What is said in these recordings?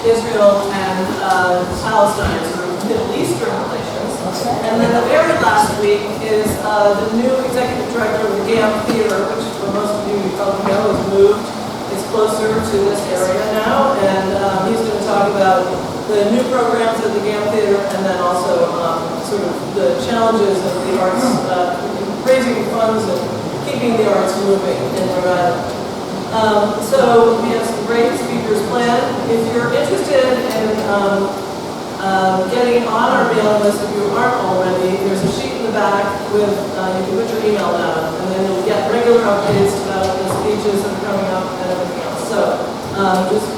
Israel and Palestine, sort of Middle Eastern relations. And then the very last week is the new executive director of the GAM Theater, which for most of you probably know has moved. It's closer to this area now, and he's going to talk about the new programs at the GAM Theater, and then also sort of the challenges of the arts, raising funds and keeping the arts moving in Rhode Island. So we have some great speakers planned. If you're interested in getting on our mailing list, if you aren't already, there's a sheet in the back with, you can put your email down, and then you'll get regular updates about the speeches that are coming up and everything else. So just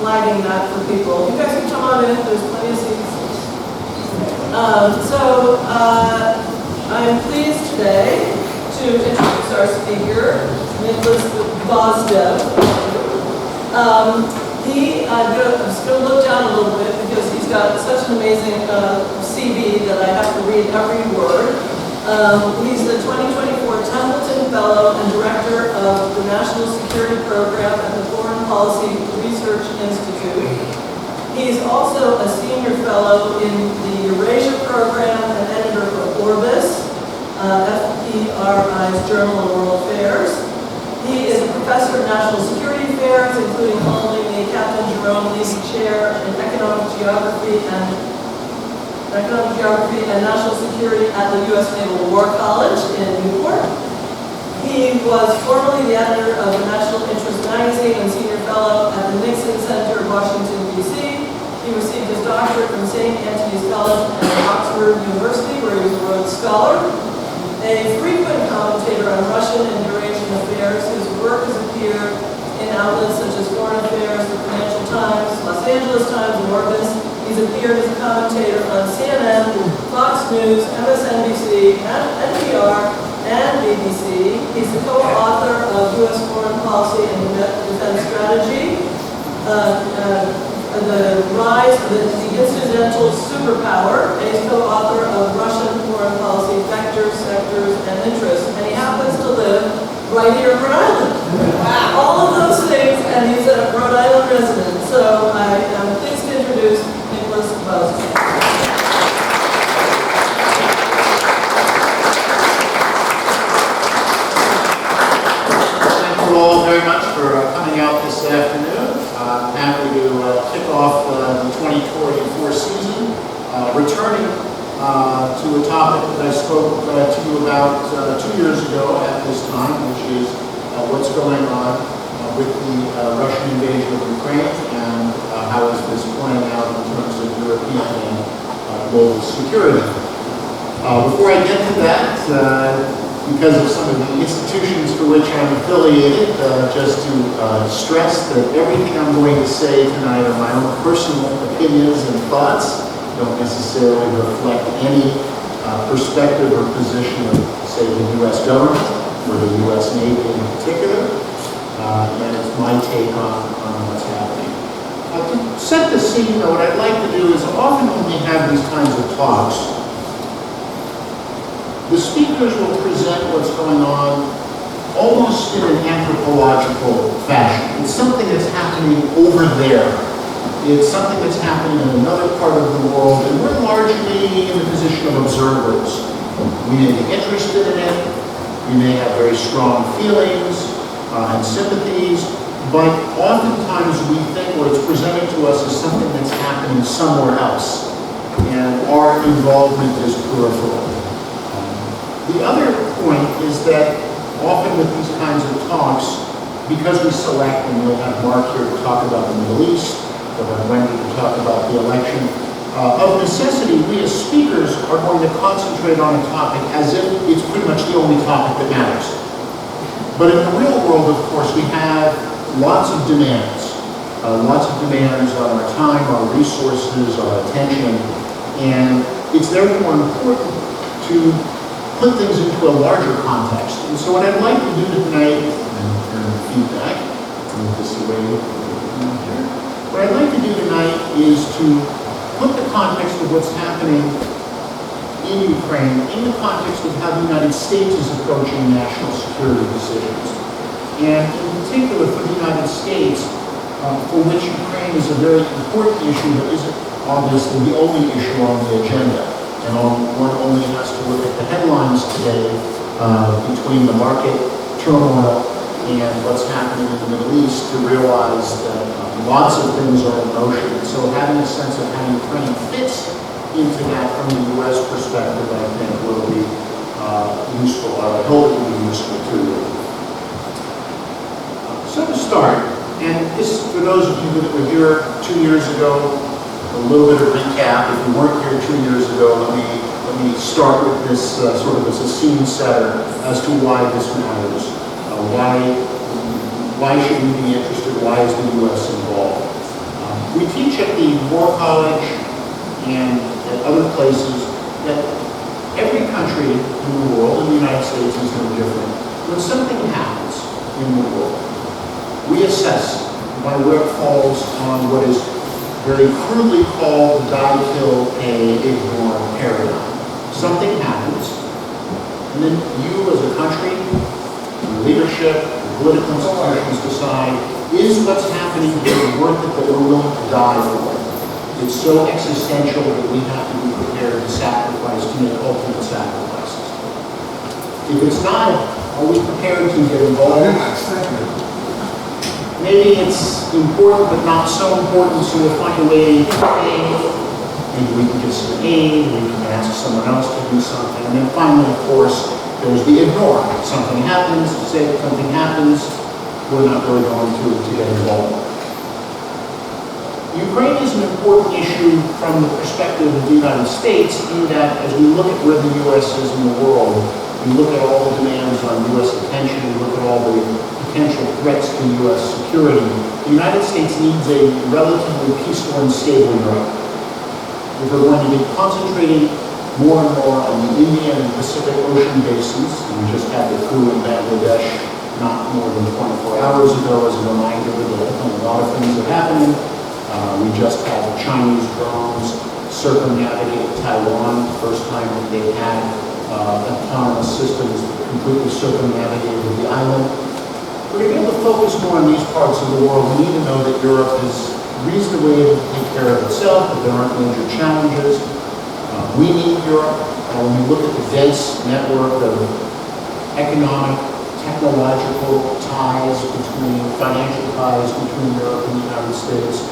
flagging that for people. You guys can come on in, there's plenty of seats. I'm pleased today to introduce our speaker, Nikolas Gvosdev. I'm just going to look down a little bit because he's got such an amazing CV that I have to read every word. He's the 2024 Templeton Fellow and Director of the National Security Program at the Foreign Policy Research Institute. He's also a Senior Fellow in the Eurasian Program and editor of Orbis, FPRI's Journal of World Affairs. He is a professor of national security affairs, including holding the Captain Jerome Levy Chair in Economic Geography and National Security at the U.S. Naval War College in Newport. He was formerly the editor of the National Interest Magazine and Senior Fellow at the Nixon Center, Washington, D.C. He received his doctorate from St. Antony's College and Oxford University, where he was a Rhodes Scholar. A frequent commentator on Russian and Eurasian affairs, his work has appeared in outlets such as Foreign Affairs, the Financial Times, Los Angeles Times, and Orbis. He's appeared as a commentator on CNN, Fox News, MSNBC, NPR, and BBC. He's the co-author of U.S. Foreign Policy and Defense Strategy, The Rise of the Incidental Superpower, and he's co-author of Russian Foreign Policy Vectors, Sectors, and Interests. And he happens to live right here in Rhode Island. All of those things, and he's a Rhode Island resident. So I am pleased to introduce Nikolas Gvosdev. Thank you all very much for coming out this afternoon. I'm happy to kick off the 2024 season, returning to a topic that I spoke to you about 2 years ago at this time, which is what's going on with the Russian invasion of Ukraine and how is this playing out in terms of European and global security. Before I get to that, because of some of the institutions for which I'm affiliated, just to stress that everything I'm going to say tonight are my own personal opinions and thoughts, don't necessarily reflect any perspective or position of, say, the U.S. government or the U.S. Navy in particular, and it's my take on what's happening. To set the scene, though, what I'd like to do is often when we have these kinds of talks, the speakers will present what's going on almost in an anthropological fashion. It's something that's happening over there. It's something that's happening in another part of the world, and we're largely in the position of observers. We may be interested in it, we may have very strong feelings and sympathies, but oftentimes we think what is presented to us is something that's happening somewhere else, and our involvement is peripheral. The other point is that often with these kinds of talks, because we select, and we'll have Mark here to talk about the Middle East, we'll have Wendy to talk about the election, of necessity, we as speakers are going to concentrate on a topic as if it's pretty much the only topic that matters. But in the real world, of course, we have lots of demands on our time, our resources, our attention, and it's therefore important to put things into a larger context. And so what I'd like to do tonight, and turn the feedback, move this away here. What I'd like to do tonight is to put the context of what's happening in Ukraine in the context of how the United States is approaching national security decisions. And in particular for the United States, for which Ukraine is a very important issue, but isn't obviously the only issue on the agenda. And one only has to look at the headlines today between the market turmoil and what's happening in the Middle East to realize that lots of things are in motion. And so having a sense of how Ukraine fits into that from the U.S. perspective, I think, will be useful, or I hope it will be useful to you. So to start, and this is for those of you that were here 2 years ago, a little bit of recap. If you weren't here 2 years ago, let me start with this sort of as a scene setter as to why this matters. Why should we be interested? Why is the U.S. involved? We teach at the War College and at other places that every country in the world, and the United States is no different, when something happens in the world, we assess by where it falls on what is very crudely called the die, kill, pay, ignore paradigm. Something happens, and then you as a country, your leadership, your political institutions decide, is what's happening here worth it that we're willing to die for? It's so existential that we have to be prepared to sacrifice, to make ultimate sacrifices. If it's not, are we prepared to get involved? Maybe it's important, but not so important, so we'll find a way to pay. Maybe we can get some aid, we can ask someone else to do something. And then finally, of course, there's the ignore. Something happens, say that something happens, we're not really going to get involved. Ukraine is an important issue from the perspective of the United States in that as we look at where the U.S. is in the world, we look at all the demands on U.S. attention, we look at all the potential threats to U.S. security. The United States needs a relatively peaceful and stable Europe. If we're going to be concentrating more and more on the Indian and Pacific Ocean basins, and we just had the coup in Bangladesh not more than 24 hours ago as a reminder that a lot of things are happening. We just had Chinese drones circumnavigate Taiwan, the first time that they've had autonomous systems that completely circumnavigated the island. We're going to be able to focus more on these parts of the world. We need to know that Europe is reasonably able to take care of itself, that there aren't major challenges. We need Europe. When we look at the dense network of economic, technological ties between, financial ties between Europe and the United States,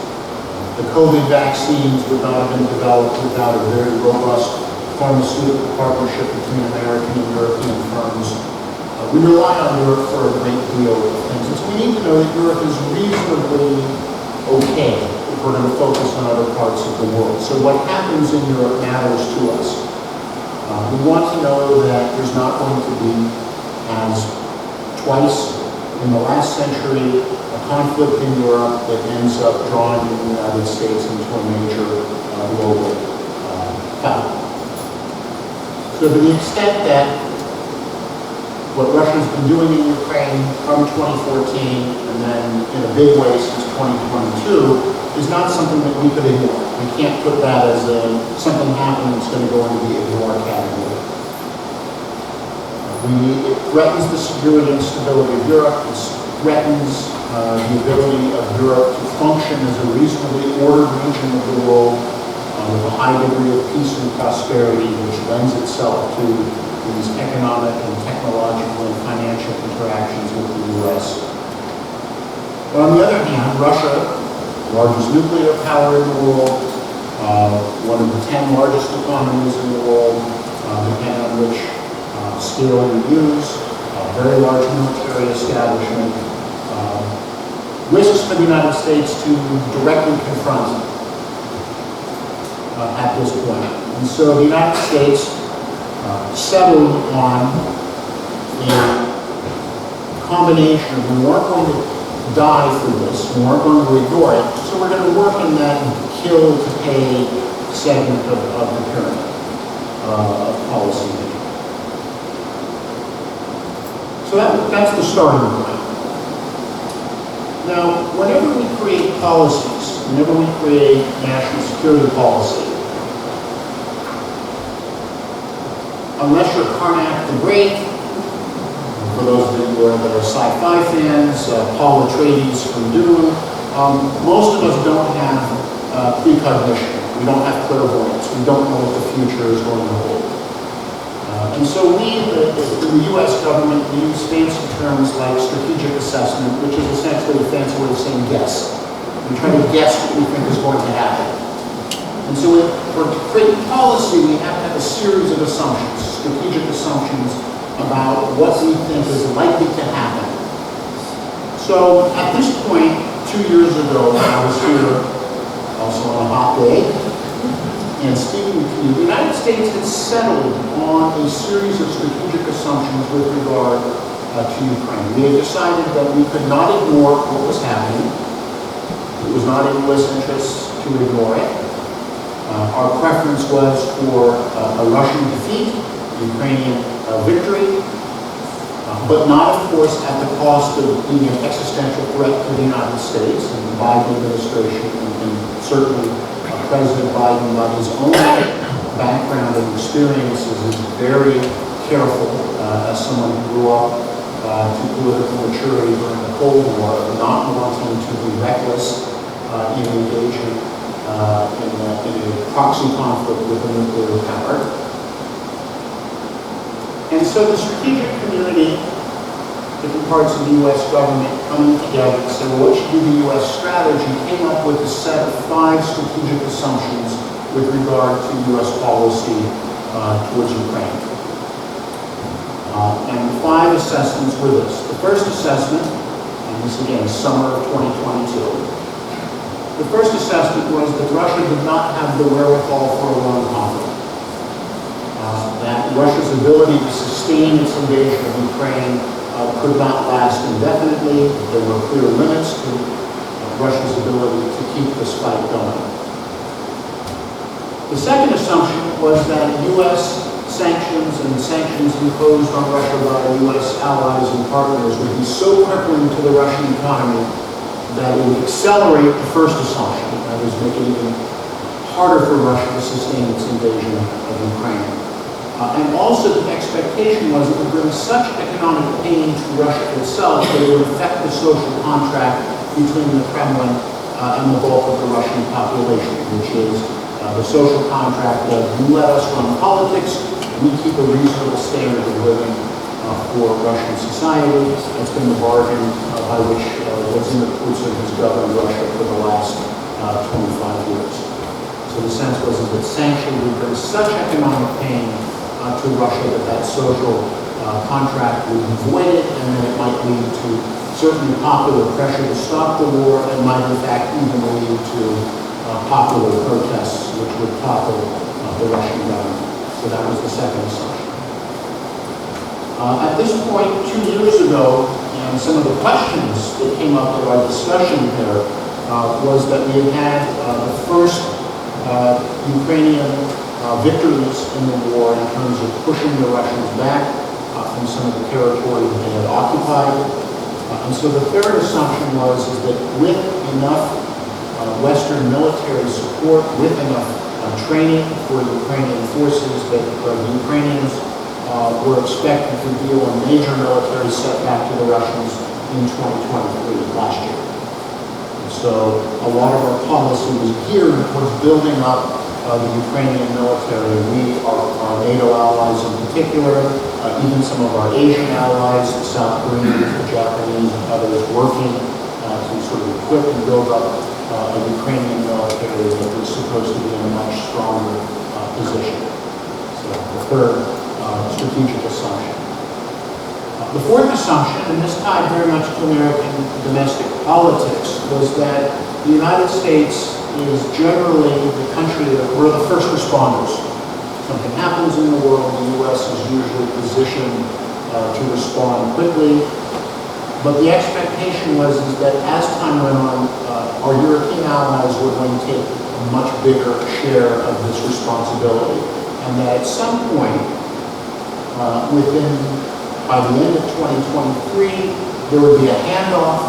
the COVID vaccines would not have been developed without a very robust pharmaceutical partnership between American and European firms. We rely on Europe for a great deal of things. And so we need to know that Europe is reasonably okay if we're going to focus on other parts of the world. So what happens in Europe matters to us. We want to know that there's not going to be, as twice in the last century, a conflict in Europe that ends up drawing the United States into a major global fight. So to the extent that what Russia's been doing in Ukraine from 2014 and then in a big way since 2022 is not something that we could ignore. We can't put that as something happening that's going to go into the ignore category. It threatens the security and stability of Europe. It threatens the ability of Europe to function as a reasonably ordered region of the world with a high degree of peace and prosperity, which lends itself to these economic and technological and financial interactions with the U.S. But on the other hand, Russia, the largest nuclear power in the world, one of the 10 largest economies in the world, depending on which scale you use, a very large military establishment, risks for the United States to directly confront at this point. And so the United States settled on a combination of we weren't going to die for this, we weren't going to ignore it, so we're going to work in that kill to pay segment of the pyramid of policy. So that's the starting point. Now, whenever we create policies, whenever we create national security policy, unless you're Carnac the Great, for those of you that are sci-fi fans, Paul Atreides from Dune, Most of us don't have precognition. We don't have clairvoyance. We don't know what the future is going to hold. And so we, in the U.S. government, we use fancy terms like strategic assessment, which is essentially a fancy way of saying guess. We try to guess what we think is going to happen. And so for creating policy, we have to have a series of assumptions, strategic assumptions about what we think is likely to happen. So at this point, 2 years ago, when I was here, also on a hot day, and speaking to you, the United States had settled on a series of strategic assumptions with regard to Ukraine. We had decided that we could not ignore what was happening. It was not in U.S. interests to ignore it. Our preference was for a Russian defeat, Ukrainian victory, but not, of course, at the cost of being an existential threat to the United States and the Biden administration, and certainly President Biden, by his own background and experiences, is very careful, as someone who grew up to political maturity during the Cold War, not wanting to be reckless in engaging in a proxy conflict with a nuclear power. And so the strategic community, different parts of the U.S. government coming together and saying, well, what should be the U.S. strategy, came up with a set of 5 strategic assumptions with regard to U.S. policy towards Ukraine. And the 5 assessments were this. The first assessment, and this again is summer of 2022, the first assessment was that Russia did not have the wherewithal for a long conflict. That Russia's ability to sustain its invasion of Ukraine could not last indefinitely. There were clear limits to Russia's ability to keep this fight going. The second assumption was that U.S. sanctions and sanctions imposed on Russia by U.S. allies and partners would be so crippling to the Russian economy that it would accelerate the first assumption, that is, make it even harder for Russia to sustain its invasion of Ukraine. And also the expectation was it would bring such economic pain to Russia itself that it would affect the social contract between the Kremlin and the bulk of the Russian population, which is the social contract of you let us run politics, we keep a reasonable standard of living for Russian society. That's been the bargain by which Vladimir Putin has governed Russia for the last 25 years. So the sense was that sanctions would bring such economic pain to Russia that social contract would be voided, and then it might lead to certainly popular pressure to stop the war, and might in fact even lead to popular protests which would topple the Russian government. So that was the second assumption. At this point, 2 years ago, and some of the questions that came up in our discussion here was that we had the first Ukrainian victories in the war in terms of pushing the Russians back from some of the territory that they had occupied. And so the third assumption was that with enough Western military support, with enough training for Ukrainian forces, that the Ukrainians were expected to deal a major military setback to the Russians in 2023, last year. And so a lot of our policy was geared towards building up the Ukrainian military. We, our NATO allies in particular, even some of our Asian allies, the South Koreans, the Japanese, and others, working to sort of equip and build up a Ukrainian military that was supposed to be in a much stronger position. So the third strategic assumption. The fourth assumption, and this tied very much to American domestic politics, was that the United States is generally the country that we're the first responders. Something happens in the world, the U.S. is usually positioned to respond quickly. But the expectation was that as time went on, our European allies were going to take a much bigger share of this responsibility. And that at some point, by the end of 2023, there would be a handoff.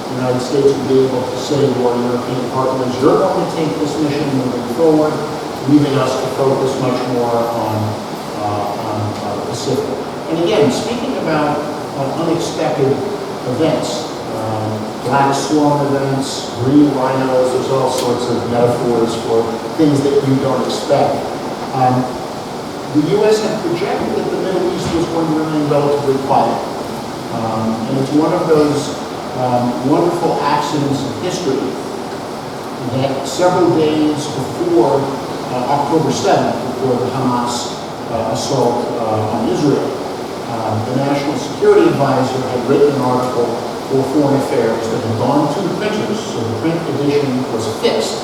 The United States would be able to say to our European partners, you're going to take this mission moving forward, leaving us to focus much more on the Pacific. And again, speaking about unexpected events, black swan events, green rhinos, there's all sorts of metaphors for things that you don't expect. The U.S. had projected that the Middle East was going to remain relatively quiet. And it's one of those wonderful accidents in history that several days before October 7th, before the Hamas assault on Israel, the National Security Advisor had written an article for Foreign Affairs that had gone to the printers, so the print edition was fixed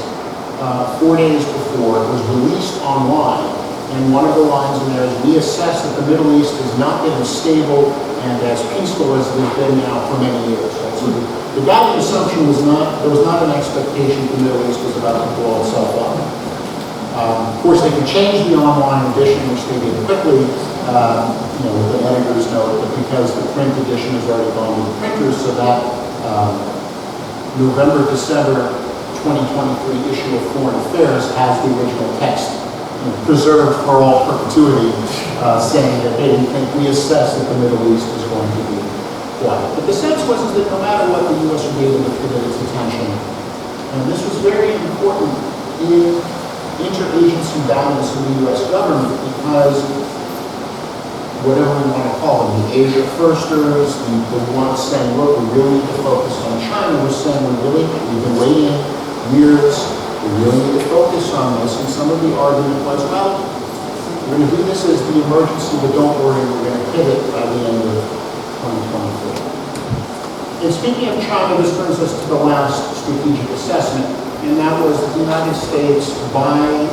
4 days before. It was released online, and one of the lines in there is, "We assess that the Middle East has not been as stable and as peaceful as it has been now for many years." Right? So the guiding assumption was there was not an expectation that the Middle East was about to blow itself up. Of course, they could change the online edition, which they did quickly, with an editor's note, but because the print edition has already gone to the printers, so that November-December 2023 issue of Foreign Affairs has the original text preserved for all perpetuity, saying that they didn't think we assess that the Middle East is going to be quiet. But the sense was that no matter what, the U.S. would be able to pivot its attention. And this was very important in interagency balance in the U.S. government, because whatever we want to call them, the Asia firsters, the ones saying, look, we really need to focus on China, we're saying we've been waiting years, we really need to focus on this. And some of the argument was, well, we're going to do this as the emergency, but don't worry, we're going to pivot by the end of 2024. And speaking of China, this brings us to the last strategic assessment, and that was that the United States, by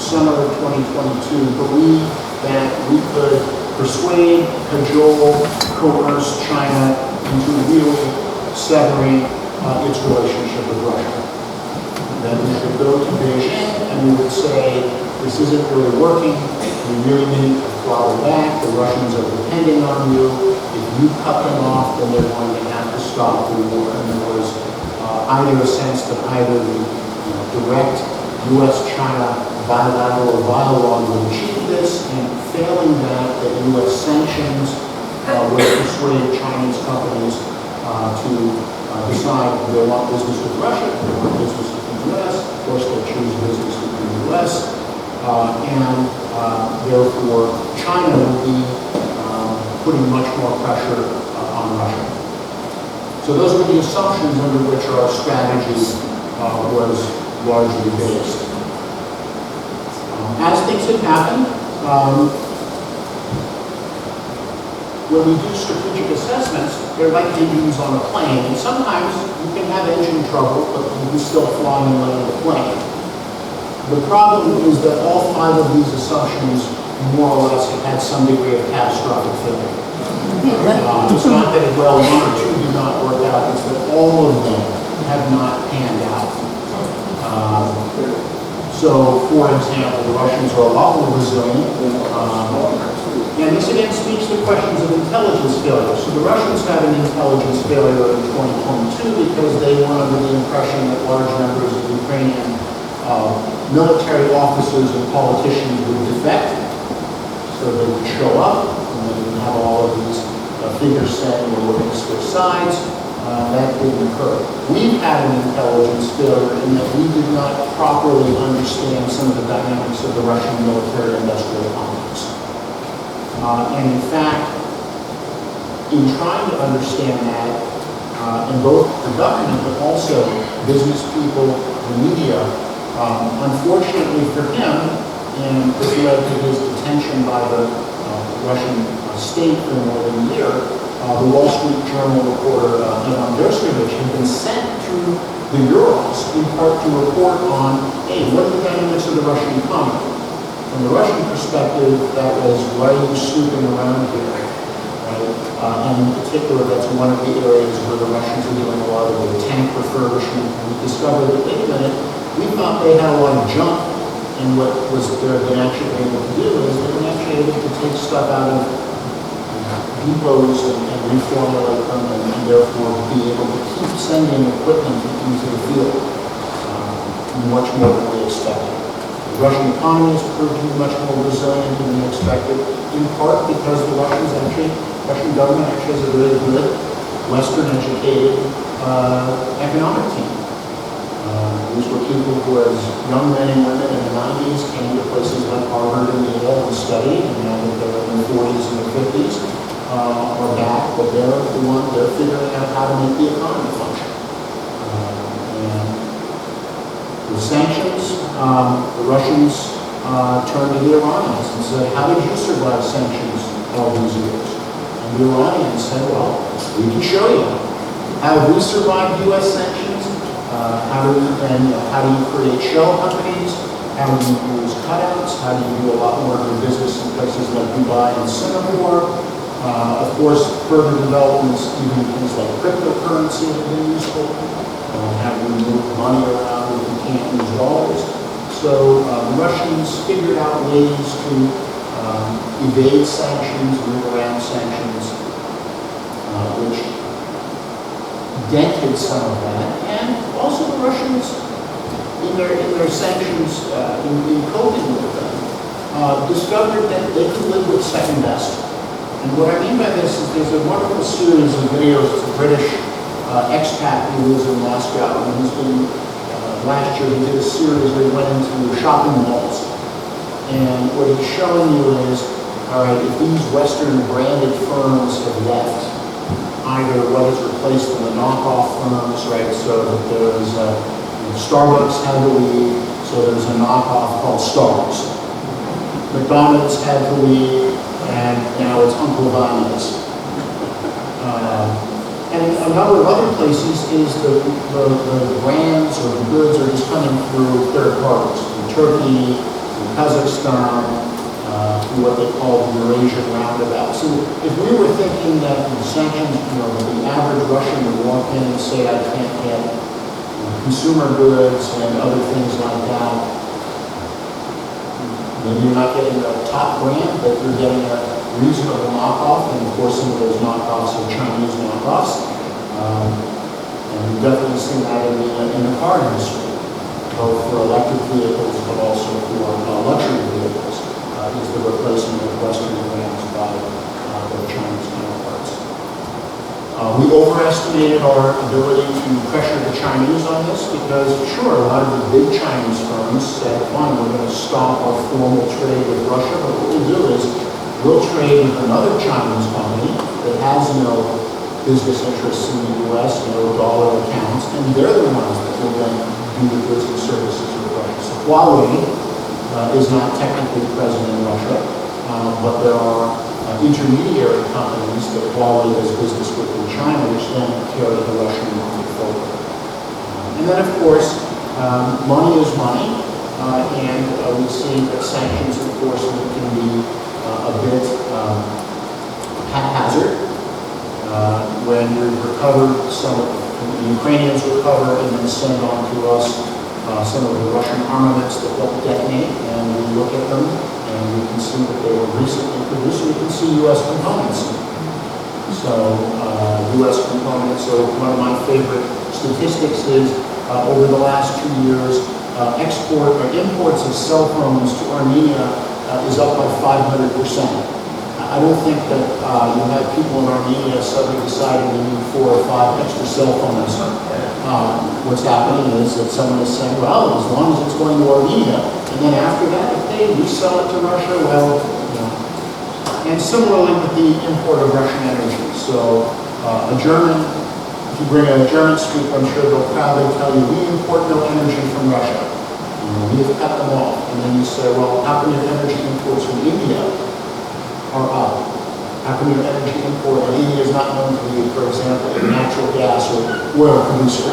summer of 2022, believed that we could persuade, cajole, coerce China into really severing its relationship with Russia. Then we could go to Beijing and we would say, this isn't really working, we really need to throttle back, the Russians are depending on you, if you cut them off, then they're going to have to stop the war. And there was either a sense that either the direct U.S.-China bilateral dialogue would achieve this, and failing that, the U.S. sanctions would persuade Chinese companies to decide if they want business with Russia, if they want business with the U.S. Of course, they'll choose business with the U.S. And therefore, China will be putting much more pressure on Russia. So those were the assumptions under which our strategy was largely based. As things have happened, when we do strategic assessments, they're like engines on a plane, and sometimes you can have engine trouble, but you can still fly and land the plane. The problem is that all 5 of these assumptions more or less have had some degree of catastrophic failure. It's not that, well, 1 or 2 did not work out, it's that all of them have not panned out. So, for example, the Russians are a lot more resilient. And this again speaks to questions of intelligence failure. So the Russians had an intelligence failure in 2022 because they were under the impression that large numbers of Ukrainian military officers and politicians would defect. So they would show up, and they would have all of these figures saying, well, we're going to switch sides. That didn't occur. We've had an intelligence failure in that we did not properly understand some of the dynamics of the Russian military-industrial complex. And in fact, in trying to understand that, in both the government but also business people, the media, unfortunately for him, and this led to his detention by the Russian state for more than a year, the Wall Street Journal reporter Naval War College had been sent to the Urals in part to report on, hey, what are the dynamics of the Russian economy? From the Russian perspective, that was, why are you snooping around here? Right? And in particular, that's one of the areas where the Russians are doing a lot of the tank refurbishment. And we discovered that, wait a minute, we thought they had a lot of junk, and what was they're actually able to do is they're actually able to take stuff out of depots and reformulate them, and therefore be able to keep sending equipment into the field much more than we expected. The Russian economy has proved to be much more resilient than we expected, in part because the Russian government actually has a really good, Western-educated economic team. These were people who, as young men and women in the 90s, came to places like Harvard and Yale and studied, and now that they're in their 40s and their 50s, are back, but they're figuring out how to make the economy function. And with sanctions, the Russians turned to the Iranians and said, how did you survive sanctions all these years? And the Iranians said, well, we can show you. How have we survived U.S. sanctions? How do you create shell companies? How do you use cutouts? How do you do a lot more of your business in places like Dubai and Singapore? Of course, further developments, even things like cryptocurrency have been useful. How do you move money around if you can't use dollars? So the Russians figured out ways to evade sanctions, move around sanctions, which dented some of that. And also the Russians, in their sanctions, in coping with them, discovered that they could live with second best. And what I mean by this is there's a wonderful series of videos. It's a British expat who lives in Moscow, and he's been, last year he did a series where he went into shopping malls. And what he's showing you is, all right, if these Western branded firms have left, either what is replaced in the knockoff firms, right, so that there's Starbucks had to leave, so there's a knockoff called Starbucks. McDonald's had to leave, and now it's Uncle Vanya's. And a number of other places is the brands or the goods are just coming through third parties, from Turkey, from Kazakhstan, through what they call the Eurasian roundabout. So if we were thinking that the sanctions, the average Russian would walk in and say, I can't get consumer goods and other things like that, maybe you're not getting a top brand, but you're getting a reasonable knockoff, and of course some of those knockoffs are Chinese knockoffs. And we've definitely seen that in the car industry, both for electric vehicles, but also for luxury vehicles, is the replacement of Western brands by their Chinese counterparts. We overestimated our ability to pressure the Chinese on this because, sure, a lot of the big Chinese firms said, fine, we're going to stop our formal trade with Russia, but what we'll do is we'll trade with another Chinese company that has no business interests in the U.S., no dollar accounts, and they're the ones that will then do the goods and services with Russia. So Huawei is not technically present in Russia, but there are intermediary companies that Huawei does business with in China, which then carry the Russian market forward. And then, of course, money is money, and we see that sanctions enforcement can be a bit haphazard. When you recover the Ukrainians recover and then send on to us some of the Russian armaments that help detonate, and we look at them and we can see that they were recently produced, and we can see U.S. components. So U.S. components, so one of my favorite statistics is over the last 2 years, imports of cell phones to Armenia is up by 500%. I don't think that you have people in Armenia suddenly deciding they need 4 or 5 extra cell phones. What's happening is that someone is saying, well, as long as it's going to Armenia, and then after that, if they resell it to Russia, well, And similarly with the import of Russian energy. So a German, if you bring a German speaker, I'm sure they'll proudly tell you, we import no energy from Russia. We have cut them off. And then you say, well, how come your energy imports from India are up? How come your energy import, and India is not known to be, for example, a natural gas or oil producer.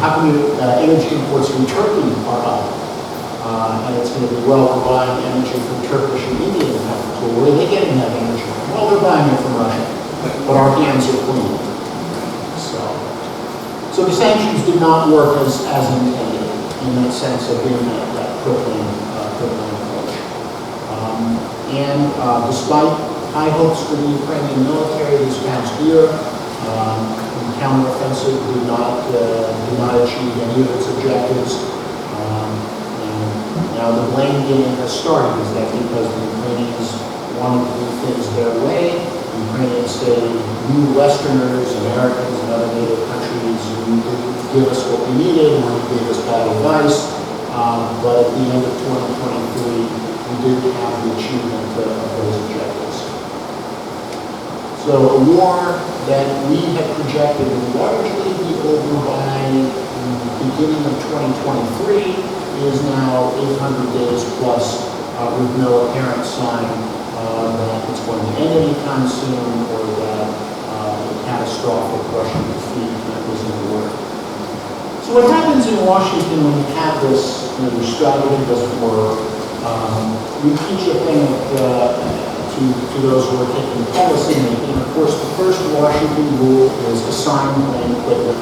How come your energy imports from Turkey are up? And it's going to be, well, we're buying energy from Turkish and Indian companies. Well, where are they getting that energy from? Well, they're buying it from Russia. But our hands are clean. So the sanctions did not work as intended in that sense of being that crippling approach. Despite high hopes for the Ukrainian military this past year, the counteroffensive did not achieve any of its objectives. Now the blame game has started. Is that because the Ukrainians wanted to do things their way, Ukrainians stayed, we Westerners, Americans, and other native countries, we didn't give us what we needed, or gave us bad advice, but at the end of 2023, we did have the achievement of those objectives. So a war that we had projected would largely be over by the beginning of 2023 is now 800 days plus with no apparent sign that it's going to end anytime soon or that a catastrophic Russian defeat was in the work. So what happens in Washington when you have this, your strategy doesn't work, we teach a thing to those who are taking policy making. Of course, the first Washington rule is assign, blame, quickly.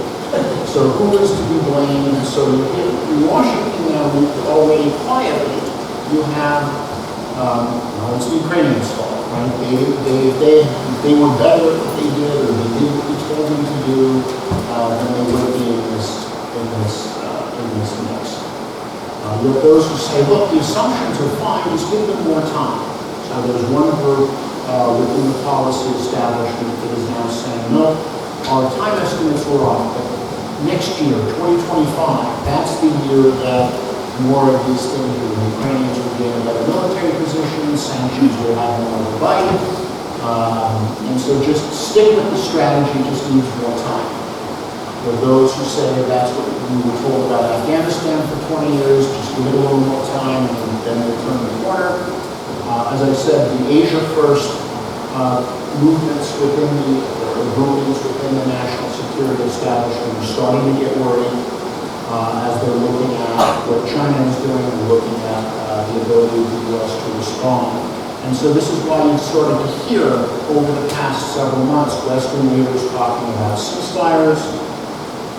So who is to be blamed? So in Washington now, already quietly, you have, it's the Ukrainians' fault, right? They were better at what they did, or they did what we told them to do, than they would be in this mix. You have those who say, look, the assumptions are fine, just give them more time. So there's one group within the policy establishment that is now saying, no, our time estimates were off, but next year, 2025, that's the year that more of these things, the Ukrainians will be in a better military position, sanctions will have more of a bite, and so just stick with the strategy, just needs more time. There are those who say that's what we were told about Afghanistan for 20 years, just give it a little more time and then we'll turn the corner. As I said, the Asia First movements within or groupings within the national security establishment are starting to get worried as they're looking at what China is doing and looking at the ability of the U.S. to respond. And so this is why you've started to hear over the past several months Western leaders talking about ceasefires,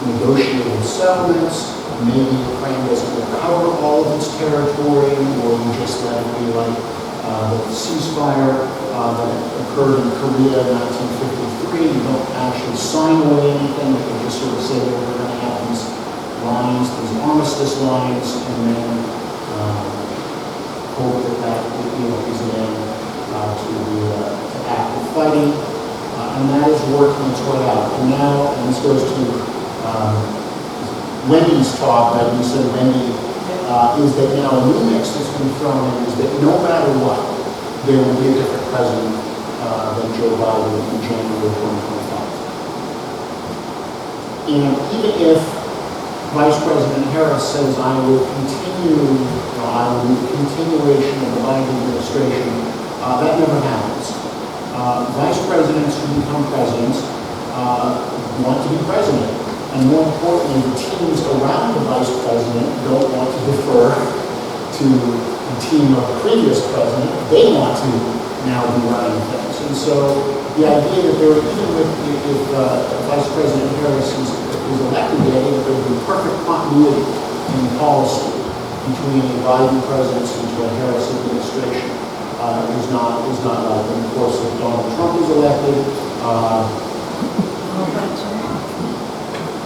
negotiated settlements, maybe Ukraine doesn't recover all of its territory, or you just let it be like the ceasefire that occurred in Korea in 1953. You don't actually sign away anything, but you just sort of say that we're going to have these lines, these armistice lines, and then hope that is an end to active fighting. And that is working its way out. And now, and this goes to Wendy's talk, that you said, Wendy, is that now a new mix that's been thrown in is that no matter what, there will be a different president than Joe Biden in January 2025. And even if Vice President Harris says, I will continue the continuation of the Biden administration, that never happens. Vice presidents who become presidents want to be president. And more importantly, the teams around the vice president don't want to defer to the team of the previous president. They want to now be running things. And so the idea that there, even if Vice President Harris is elected today, that there will be perfect continuity in policy between a Biden presidency to a Harris administration is not likely. And of course, if Donald Trump is elected,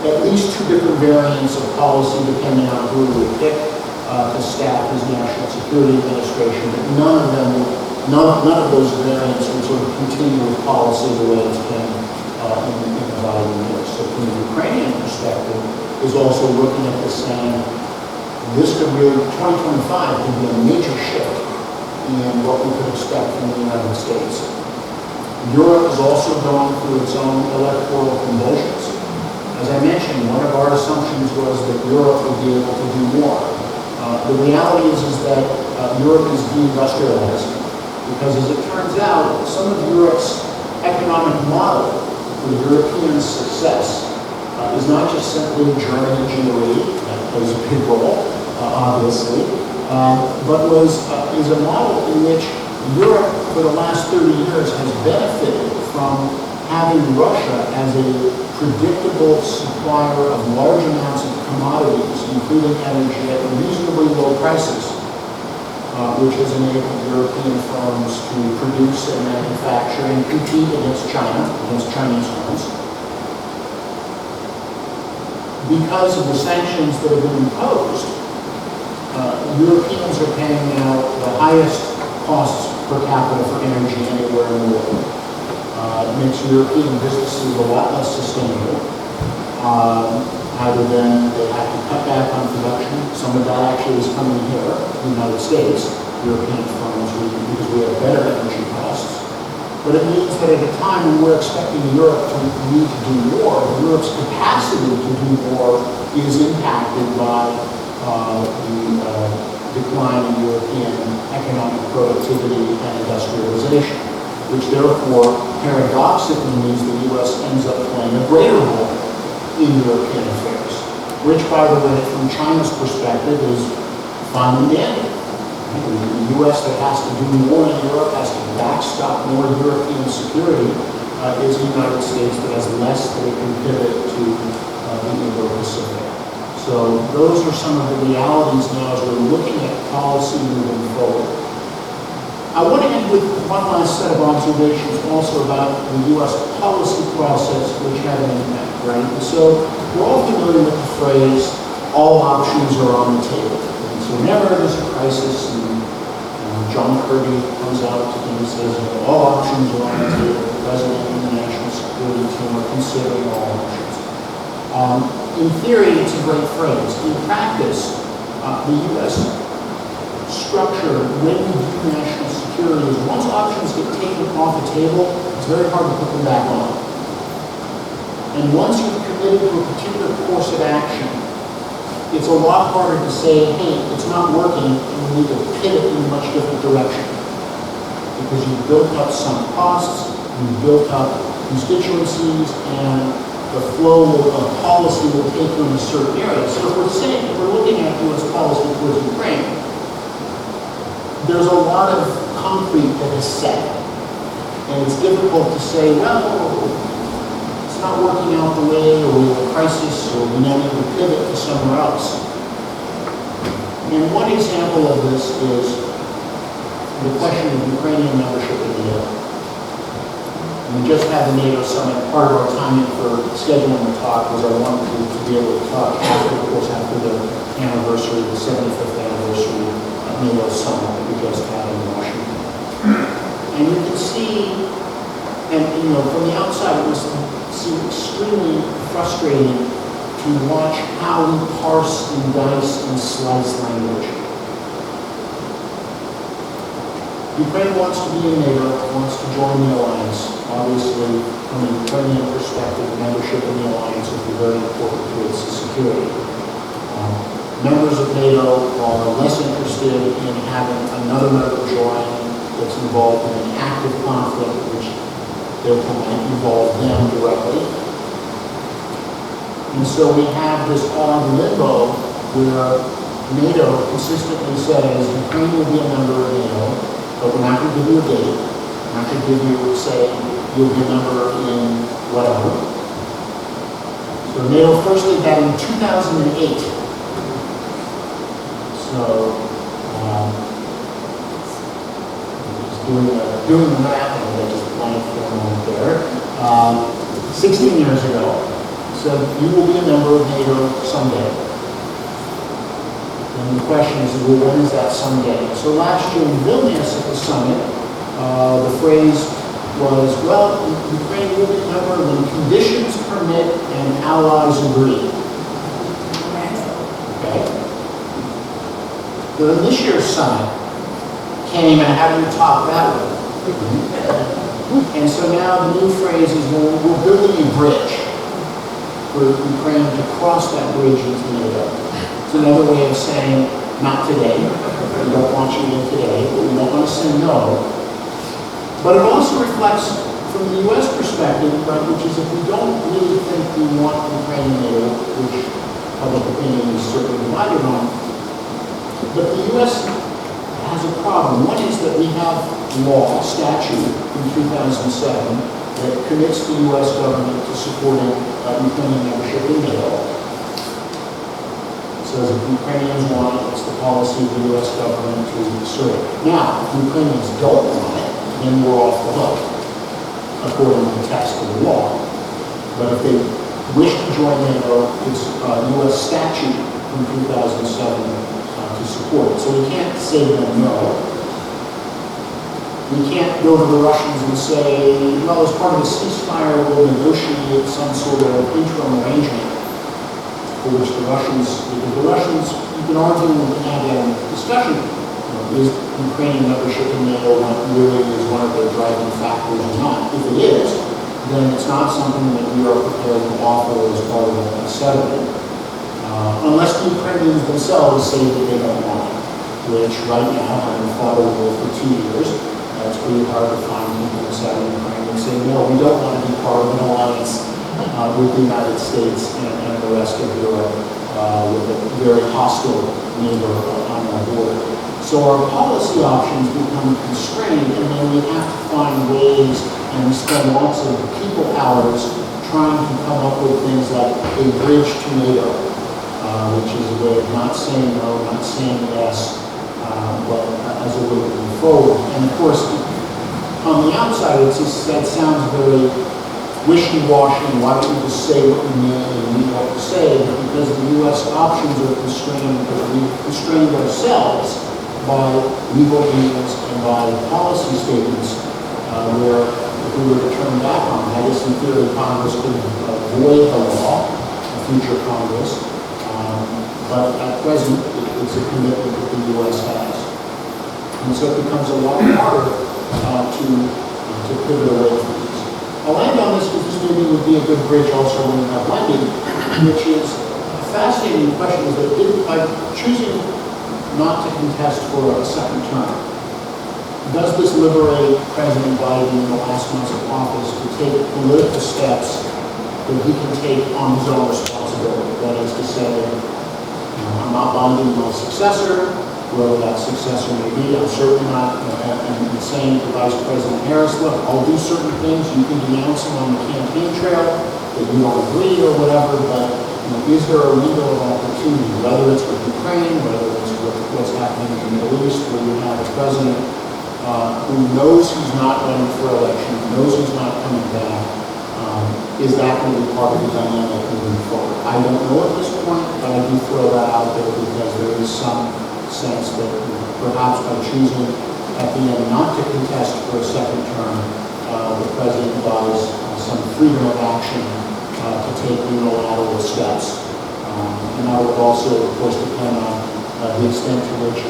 at least two different variants of policy depending on who we would pick to staff his national security administration, but none of those variants would sort of continue with policy the way it's been in the Biden years. So from the Ukrainian perspective, is also looking at this saying, this could really, 2025 could be a major shift in what we could expect from the United States. Europe is also going through its own electoral convulsions. As I mentioned, one of our assumptions was that Europe would be able to do more. The reality is that Europe is deindustrialized because, as it turns out, some of Europe's economic model for European success is not just simply German ingenuity, that plays a big role, obviously, but is a model in which Europe, for the last 30 years, has benefited from having Russia as a predictable supplier of large amounts of commodities, including energy, at reasonably low prices, which has enabled European firms to produce and manufacture and compete against China, against Chinese firms. Because of the sanctions that have been imposed, Europeans are paying now the highest costs per capita for energy anywhere in the world. It makes European businesses a lot less sustainable. Either then they have to cut back on production. Some of that actually is coming here, in the United States, European firms, because we have better energy costs. But it means that at a time when we're expecting Europe to need to do more, Europe's capacity to do more is impacted by the decline in European economic productivity and industrialization, which therefore paradoxically means the U.S. ends up playing a greater role in European affairs, which, by the way, from China's perspective, is fine and dandy. The U.S. that has to do more in Europe, has to backstop more European security, is the United States that has less that it can pivot to the Indo-Pacific. So those are some of the realities now as we're looking at policy moving forward. I want to end with one last set of observations also about the U.S. policy process, which had an impact, right? And so we're all familiar with the phrase, all options are on the table. And so whenever there's a crisis, and John Kirby comes out and says, all options are on the table, the President and the National Security Team are considering all options. In theory, it's a great phrase. In practice, the U.S. structure, when we do national security, is once options get taken off the table, it's very hard to put them back on. And once you've committed to a particular course of action, it's a lot harder to say, hey, it's not working, and we need to pivot in a much different direction. Because you've built up some costs, you've built up constituencies, and the flow of policy will take you in a certain area. So if we're saying, if we're looking at U.S. policy towards Ukraine, there's a lot of concrete that is set. And it's difficult to say, well, it's not working out the way, or we have a crisis, or we now need to pivot to somewhere else. And one example of this is the question of Ukrainian membership in NATO. We just had the NATO summit. Part of our timing for scheduling the talk was I wanted to be able to talk after, of course, after the anniversary, the 75th anniversary of NATO summit that we just had in Washington. And you can see, and from the outside, it was extremely frustrating to watch how we parse and dice and slice language. Ukraine wants to be in NATO, wants to join the alliance. Obviously, from a Ukrainian perspective, membership in the alliance would be very important to its security. Members of NATO are less interested in having another member join that's involved in an active conflict, which therefore might involve them directly. And so we have this odd limbo where NATO consistently says Ukraine will be a member of NATO, but we're not going to give you a date. We're not going to give you, say, you'll be a member in whatever. So NATO first did that in 2008. So, just doing the math, and I just blank for a moment there. 16 years ago, said you will be a member of NATO someday. And the question is, well, when is that someday? So last year in Vilnius at the summit, the phrase was, well, Ukraine will be a member when conditions permit and allies agree. Okay. Then this year's summit came and how do you top that one? And so now the new phrase is, well, we're building a bridge for Ukraine to cross that bridge into NATO. It's another way of saying, not today. We don't want you in today, but we don't want to say no. But it also reflects, from the U.S. perspective, right, which is if we don't really think we want Ukraine in NATO, which public opinion is certainly divided on, but the U.S. has a problem. One is that we have law, statute, in 2007 that commits the U.S. government to supporting Ukrainian membership in NATO. It says if Ukrainians want it, it's the policy of the U.S. government to serve. Now, if Ukrainians don't want it, then we're off the hook, according to the text of the law. But if they wish to join NATO, it's U.S. statute from 2007 to support it. So we can't say to them no. We can't go to the Russians and say, well, as part of a ceasefire, we'll negotiate some sort of interim arrangement for which the Russians, because the Russians, you can argue and we can have that discussion, is Ukrainian membership in NATO really is one of their driving factors or not. If it is, then it's not something that we are prepared to offer as part of a settlement. Unless the Ukrainians themselves say that they don't want it, which right now, having fought a war for 2 years, it's pretty hard to find people inside of Ukraine and say, no, we don't want to be part of an alliance with the United States and the rest of Europe with a very hostile neighbor on our border. So our policy options become constrained, and then we have to find ways, and we spend lots of people hours trying to come up with things like a bridge to NATO, which is a way of not saying no, not saying yes, but as a way to move forward. And of course, on the outside, that sounds very wishy-washy. Why don't we just say what we mean and mean what we say? Because the U.S. options are constrained, because we've constrained ourselves by legal means and by policy statements, where if we were to turn back on that, I guess in theory Congress could void the law, a future Congress, but at present it's a commitment that the U.S. has. And so it becomes a lot harder to pivot away from these. I'll end on this because this maybe would be a good bridge also when we have landing, which is a fascinating question, is that by choosing not to contest for a second term, does this liberate President Biden in the last months of office to take political steps that he can take on his own responsibility? That is to say, I'm not binding my successor, whoever that successor may be. I'm certainly not saying to Vice President Harris, look, I'll do certain things, you can denounce them on the campaign trail, that you don't agree or whatever, but is there a window of opportunity, whether it's with Ukraine, whether it's with what's happening in the Middle East, where you have a president who knows he's not running for election, knows he's not coming back, is that going to be part of the dynamic moving forward? I don't know at this point, but I do throw that out there because there is some sense that perhaps by choosing at the end not to contest for a second term, the president buys some freedom of action to take unilateral steps. And that would also, of course, depend on the extent to which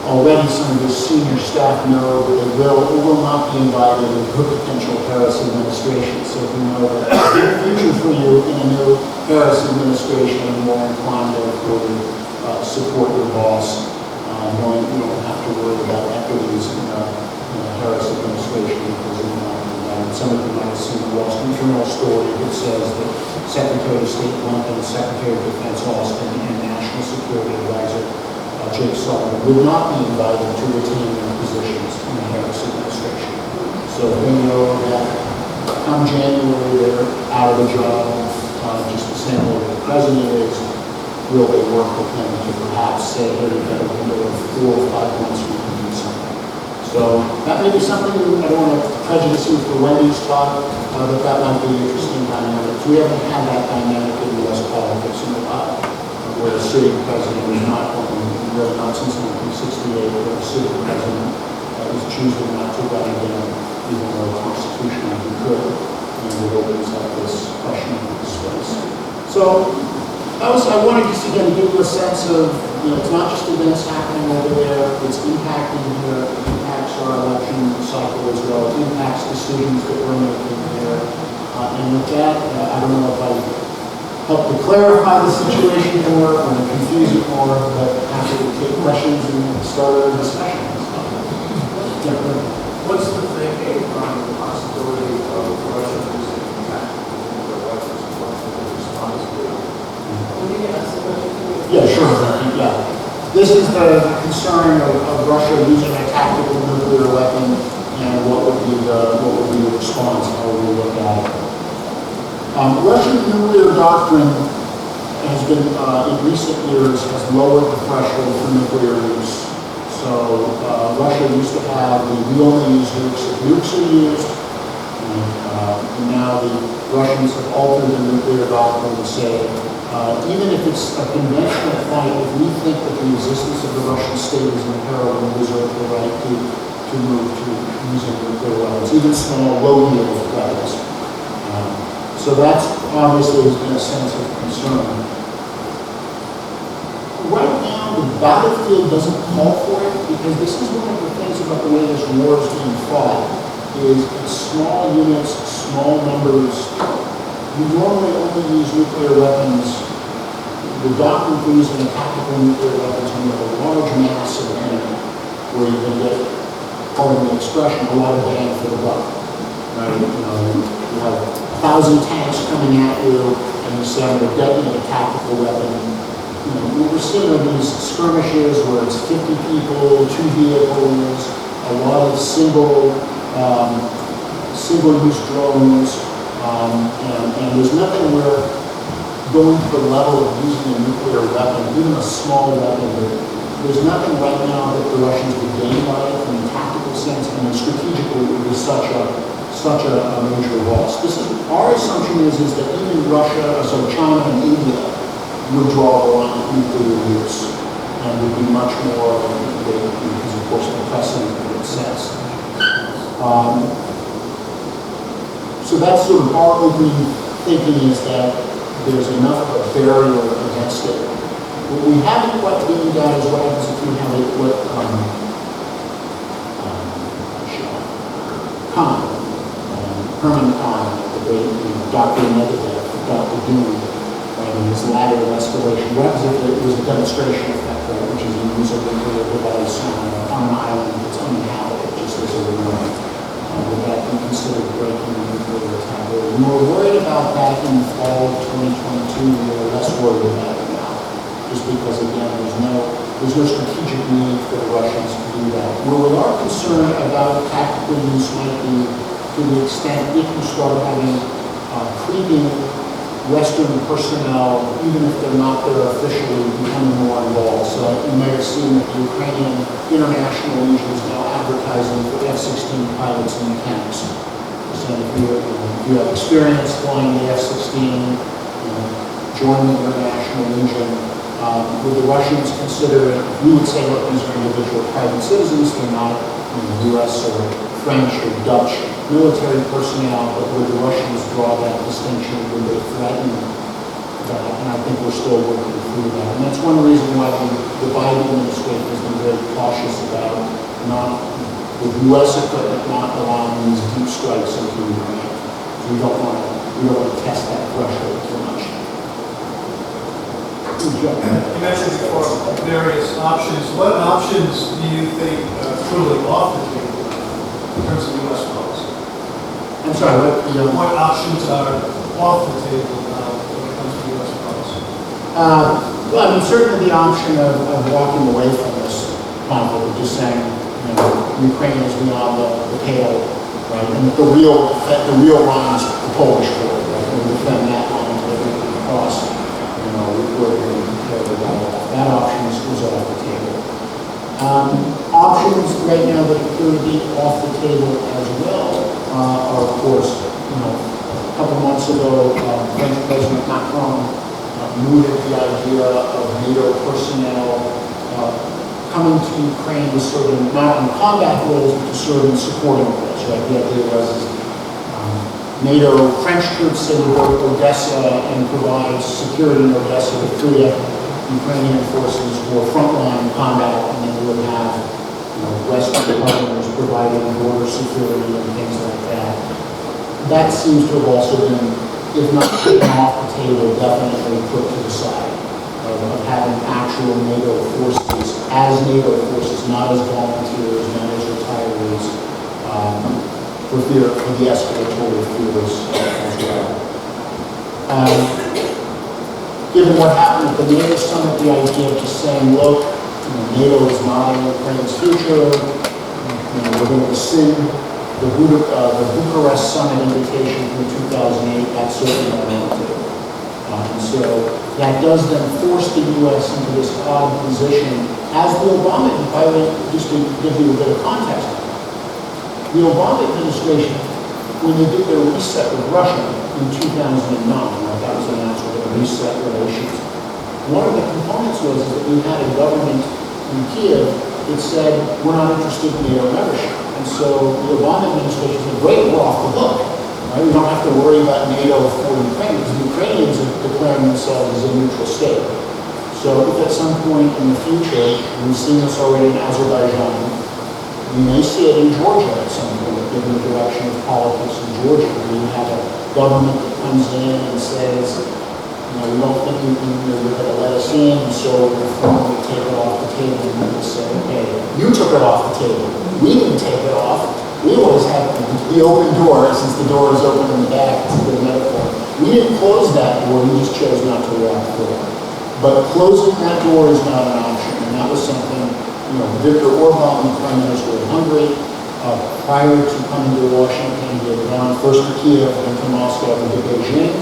already some of his senior staff know that they will or will not be invited into a potential Harris administration. So if you know that the future for you in a new Harris administration, and more inclined to support your boss, knowing you don't have to worry about equities in the Harris administration because you're not invited. Some of you might have seen the Wall Street Journal story that says that Secretary of State Blinken, Secretary of Defense Austin, and National Security Advisor Jake Sullivan would not be invited to retain their positions in the Harris administration. So we know that come January they're out of a job, just the same way the president is. Will they work with him to perhaps say, hey, we've got a window of 4 or 5 months we can do something. So that may be something, I don't want to prejudice you for Wendy's talk, but that might be an interesting dynamic. We haven't had that dynamic in U.S. politics in a while, where a sitting president is not, really not since 1968, where a sitting president is choosing not to run again, even though constitutionally he could, and it opens up this question of this space. So, I wanted just again to give you a sense of, it's not just events happening over there, it's impacting here, it impacts our election cycle as well, it impacts decisions that we're making here. And with that, I don't know if I helped to clarify the situation more or confuse it more, but happy to take questions and start a discussion. What's the thinking on the possibility of Russia using tactical nuclear weapons as one of the responsibilities? Yeah, sure. Yeah. This is the concern of Russia using a tactical nuclear weapon, and what would be the response? How would we look at it? Russian nuclear doctrine has been, in recent years, has lowered the threshold for nuclear use. So Russia used to have we only use nukes if nukes are used. And now the Russians have altered the nuclear doctrine to say, even if it's a conventional fight, if we think that the existence of the Russian state is in peril, we reserve the right to to move to using nuclear weapons, even small, low-yield weapons. So that's obviously has been a sense of concern. Right now, the battlefield doesn't call for it, because this is one of the things about the way this war is being fought, is it's small units, small numbers. You normally only use nuclear weapons. The doctrine for using tactical nuclear weapons when you have a large mass of enemy, where you can get, pardon the expression, a lot of bang for the buck. Right? You have 1,000 tanks coming at you, and you say, I'm going to detonate a tactical weapon. We're seeing these skirmishes where it's 50 people, 2 vehicles, a lot of single-use drones, and there's nothing where going to the level of using a nuclear weapon, even a small weapon, there's nothing right now that the Russians would gain by it in a tactical sense, and then strategically it would be such a major loss. Our assumption is that even Russia, so China and India, would draw the line of nuclear use and would be much more, because of course the precedent would sense. So that's sort of our opening thinking, is that there's enough of a barrier against it. What we haven't quite figured out as well is if you have what Herman Kahn, the great Dr. Medvedev, Dr. Doom, in his ladder of escalation. What happens if it was a demonstration effect, right, which is you use a nuclear device on an island that's uninhabited, just as a warning? Would that be considered breaking the nuclear taboo? We were worried about that in the fall of 2022. We were less worried about it now, just because, again, there's no strategic need for the Russians to do that. Where we are concerned about tactical use might be to the extent if you start having creeping Western personnel, even if they're not there officially, becoming more involved. So you may have seen that the Ukrainian International Legion is now advertising for F-16 pilots and mechanics. So if you have experience flying the F-16, join the International Legion. Would the Russians consider it? We would say, look, these are individual private citizens. They're not U.S. or French or Dutch military personnel, but would the Russians draw that distinction? Would they threaten that? And I think we're still working through that. And that's one reason why the Biden administration has been very cautious about with U.S. equipment not allowing these deep strikes into Ukraine. So we don't want to test that threshold too much. You mentioned before various options. What options do you think are truly off the table in terms of U.S. policy? I'm sorry, what options are off the table when it comes to U.S. policy? Well, I mean, certainly the option of walking away from this conflict, just saying, Ukraine is beyond the pale, right? And the real line is the Polish border, right? And we defend that line until we can cross, that option is off the table. Options right now that appear to be off the table as well are, of course, a couple months ago, French President Macron mooted the idea of NATO personnel coming to Ukraine to serve not in combat roles, but to serve in supporting roles, right? The idea was NATO French troops that would go to Odessa and provide security in Odessa to free up Ukrainian forces for frontline combat, and then we would have Western partners providing border security and things like that. That seems to have also been, if not taken off the table, definitely put to the side of having actual NATO forces as NATO forces, not as volunteers, not as retirees, for the escalatory fears as well. Given what happened at the NATO summit, the idea of just saying, look, NATO is not in Ukraine's future, we're going to rescind the Bucharest summit invitation from 2008, that's certainly not on the table. And so that does then force the U.S. into this odd position, as the Obama, by the way, just to give you a bit of context, the Obama administration, when they did their reset with Russia in 2009, that was announced with a reset relations, one of the components was that you had a government in Kiev it said, we're not interested in NATO membership. And so the Obama administration said, great, we're off the hook. Right? We don't have to worry about NATO for Ukraine because the Ukrainians are declaring themselves as a neutral state. So if at some point in the future, and we've seen this already in Azerbaijan, we may see it in Georgia at some point, given the direction of politics in Georgia, where you have a government that comes in and says, we don't think you're going to let us in, and so we're formally take it off the table. And we say, okay, you took it off the table. We didn't take it off. We always have the open door, since the door is open in the back, it's a good metaphor. We didn't close that door, we just chose not to lock the door. But closing that door is not an option, and that was something, Viktor Orban, the Prime Minister of Hungary, prior to coming to Washington, he had gone first to Kiev, then to Moscow, and to Beijing.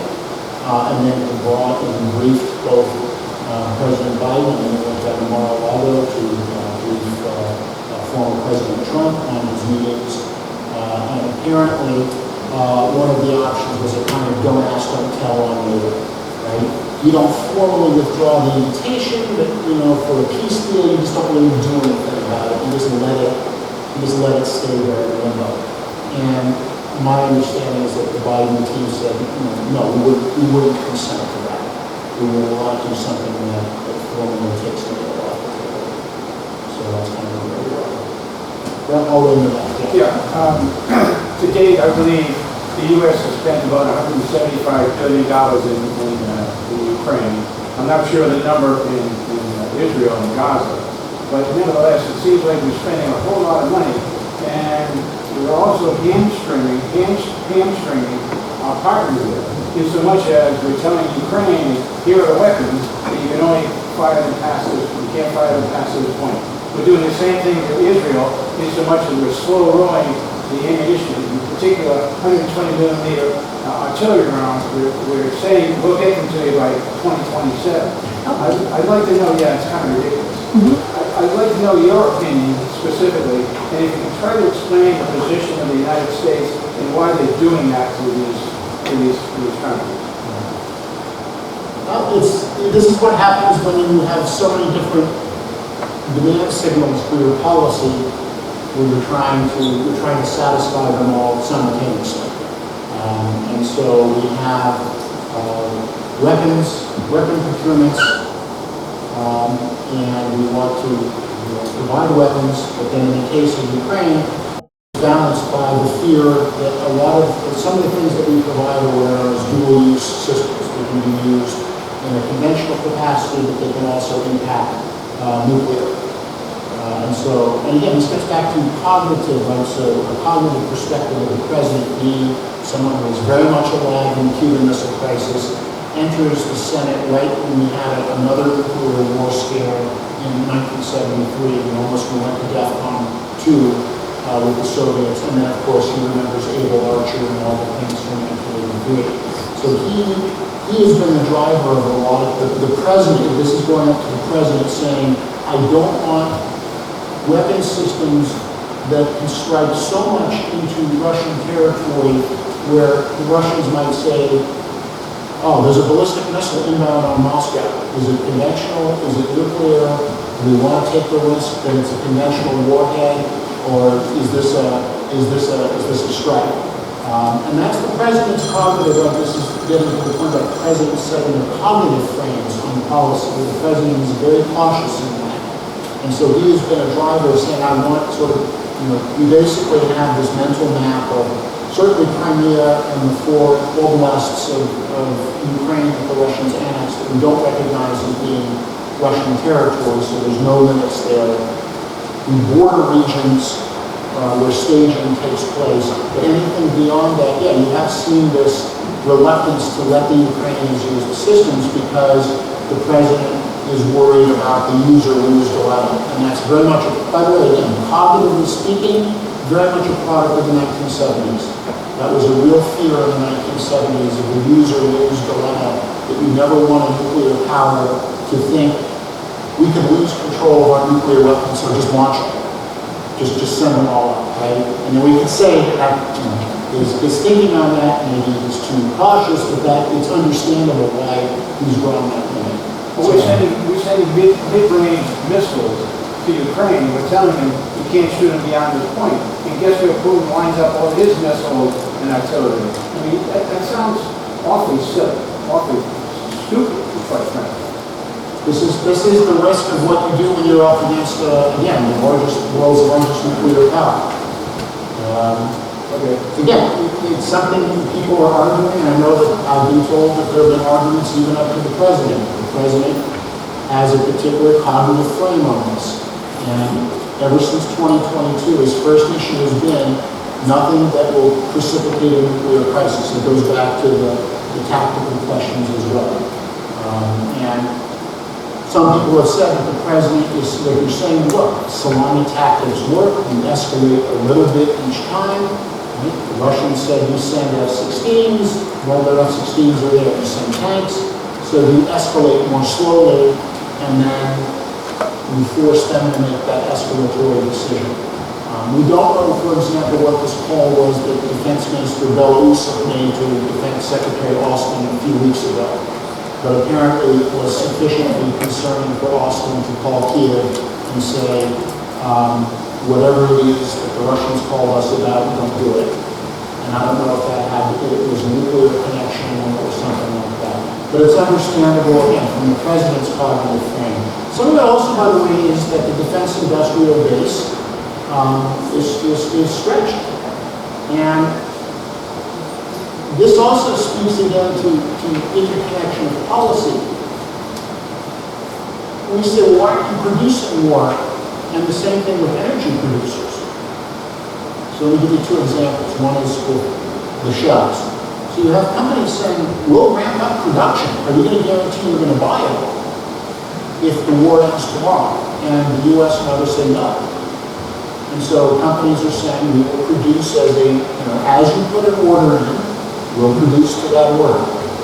And then he brought and briefed both President Biden and then went down to Mar-a-Lago to brief former President Trump on his meetings. And apparently, one of the options was a kind of don't ask, don't tell on NATO, right? You don't formally withdraw the invitation, but for a peace deal, you just don't really do anything about it. You just let it stay there in limbo. And my understanding is that the Biden team said, no, we wouldn't consent to that. We would want to do something that formally takes the middle off the table. So that's kind of where we are. Well, I'll leave it at that. Yeah. To date, I believe the U.S. has spent about $175 billion in Ukraine. I'm not sure the number in Israel and Gaza, but nevertheless, it seems like we're spending a whole lot of money. And we're also hamstringing our partners there. In so much as we're telling Ukraine, here are the weapons, but you can only fire them past this, you can't fire them past this point. We're doing the same thing to Israel, in so much as we're slow rolling the ammunition, in particular 120 millimeter artillery rounds. We're saying we'll get them to you by 2027. I'd like to know, yeah, it's kind of ridiculous. I'd like to know your opinion specifically, and if you can try to explain the position of the United States and why they're doing that to these countries. This is what happens when you have so many different demand signals for your policy, when you're trying to satisfy them all simultaneously. And so we have weapon procurements. And we want to provide weapons, but then in the case of Ukraine, balanced by the fear that some of the things that we provide are what are as dual-use systems that can be used in a conventional capacity, but they can also impact nuclear. And again, this gets back to cognitive, right? So a cognitive perspective of the president being someone who is very much alive in the Cuban Missile Crisis, enters the Senate right when we had another nuclear war scare in 1973, and almost we went to DEFCON 2 with the Soviets, and then of course he remembers Able Archer and all the things from 1983. So he has been the driver of a lot of the president. This is going up to the president saying, I don't want weapon systems that can strike so much into Russian territory where the Russians might say, oh, there's a ballistic missile inbound on Moscow. Is it conventional? Is it nuclear? Do we want to take the risk that it's a conventional warhead, or is this a strike? And that's the president's cognitive. This is getting to the point about the president setting the cognitive frames on policy. The president is very cautious in that, and so he has been a driver of saying, I want sort of, we basically have this mental map of certainly Crimea and the four oblasts of Ukraine that the Russians annexed that we don't recognize as being Russian territory, so there's no limits there. In border regions where staging takes place, but anything beyond that, yeah, you have seen this reluctance to let the Ukrainians use the systems because the president is worried about the user-lose dilemma. And that's very much, by the way, again, cognitively speaking, very much a product of the 1970s. That was a real fear in the 1970s of the user-lose dilemma, that you never want a nuclear power to think we can lose control of our nuclear weapons, so just launch them. Just send them all up, right? And then we can say that his thinking on that maybe is too cautious, but that it's understandable why he's drawn that line. Well, we're sending mid-range missiles to Ukraine, we're telling him you can't shoot him beyond this point. And guess where Putin lines up all his missiles and artillery? I mean, that sounds awfully silly, awfully stupid, quite frankly. This is the risk of what you do when you're up against, again, the world's largest nuclear power. Again, it's something people are arguing. I know that I've been told that there have been arguments even up to the president. The president has a particular cognitive frame on this. And ever since 2022, his first issue has been nothing that will precipitate a nuclear crisis. It goes back to the tactical questions as well. And some people have said that the president is, that you're saying, look, salami tactics work, you escalate a little bit each time. Right? The Russians said you send F-16s, well, their F-16s are there, you send tanks, so you escalate more slowly, and then you force them to make that escalatory decision. We don't know, for example, what this call was that the Defense Minister Belarus made to Defense Secretary Austin a few weeks ago. But apparently it was sufficiently concerning for Austin to call Kiev and say, whatever it is that the Russians called us about, don't do it. And I don't know if it was a nuclear connection or something like that. But it's understandable, again, from the president's cognitive frame. Some of it also, by the way, is that the defense industrial base is stretched. And this also speaks again to interconnection of policy. We say, well, why aren't you producing more? And the same thing with energy producers. So let me give you two examples. One is with the shells. So you have companies saying, we'll ramp up production. Are you going to guarantee you're going to buy it if the war ends tomorrow? And the U.S. and others say no. And so companies are saying, we will produce as you put an order in, we'll produce to that order.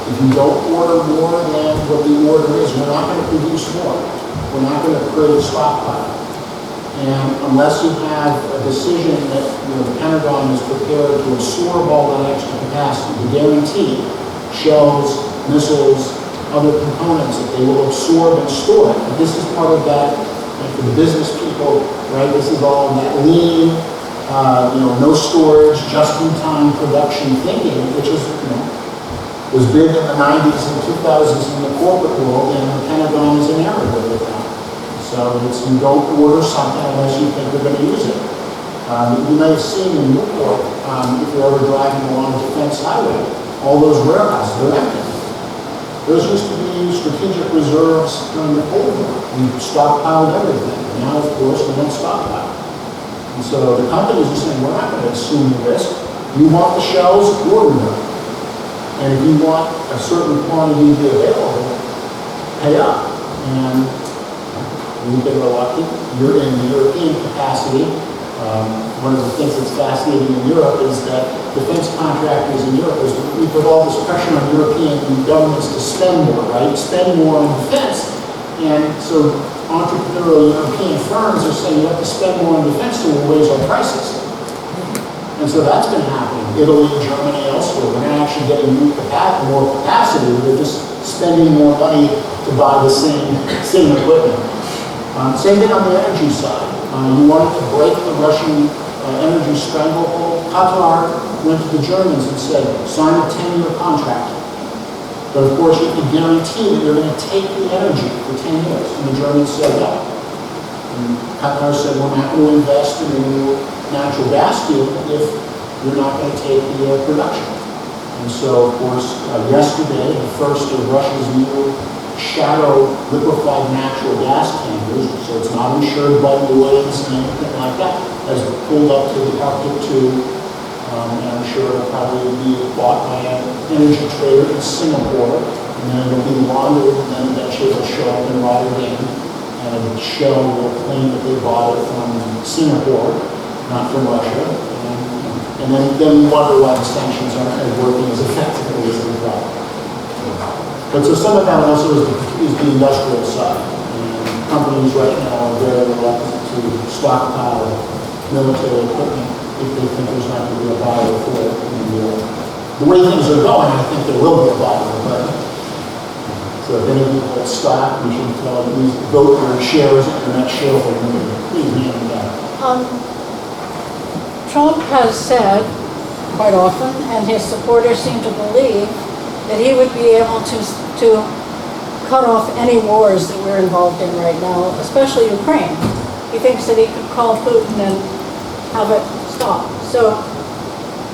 If you don't order more than what the order is, we're not going to produce more. We're not going to create a stockpile. And unless you have a decision that the Pentagon is prepared to absorb all that extra capacity, to guarantee shells, missiles, other components that they will absorb and store. And this is part of that, and for the business people, right? This is all that lean, no storage, just-in-time production thinking, which is, was big in the 90s and 2000s in the corporate world, and the Pentagon is enamored with it now. So you don't order something unless you think you're going to use it. You may have seen in Newport, if you're ever driving along a defense highway, all those warehouses, they're empty. Those used to be strategic reserves during the Cold War. We stockpiled everything. Now, of course, we don't stockpile. And so the companies are saying, we're not going to assume the risk. You want the shells, order them. And if you want a certain quantity to be available, pay up. And we've been reluctant. You're in the European capacity. One of the things that's fascinating in Europe is that defense contractors in Europe, we put all this pressure on European governments to spend more, right? Spend more on defense. And so entrepreneurial European firms are saying you have to spend more on defense so we'll raise our prices. And so that's been happening. Italy, Germany, elsewhere. We're not actually getting more capacity. They're just spending more money to buy the same equipment. Same thing on the energy side. You wanted to break the Russian energy stranglehold. Qatar went to the Germans and said, sign a 10-year contract. But of course, you can guarantee that you're going to take the energy for 10 years. And the Germans said no. And Qatar said, we're not going to invest in a new natural gas field if you're not going to take the production. And so, of course, yesterday, the first of Russia's new shadow liquefied natural gas tankers, so it's not insured by Lloyd's and anything like that, has pulled up to the Arctic 2, and I'm sure it'll probably be bought by an energy trader in Singapore, and then it'll be laundered, and then eventually it'll show up in Rotterdam, and a shell will claim that they bought it from Singapore, not from Russia, and then we wonder why the sanctions aren't working as effectively as they thought. But so some of that also is the industrial side. And companies right now are very reluctant to stockpile military equipment if they think there's not going to be a buyer for it in the way things are going, I think there will be a buyer. But So if any of you hold stock, we should please vote your shares in the next shareholder meeting. Please name them down. Trump has said quite often, and his supporters seem to believe, that he would be able to cut off any wars that we're involved in right now, especially Ukraine. He thinks that he could call Putin and have it stop. So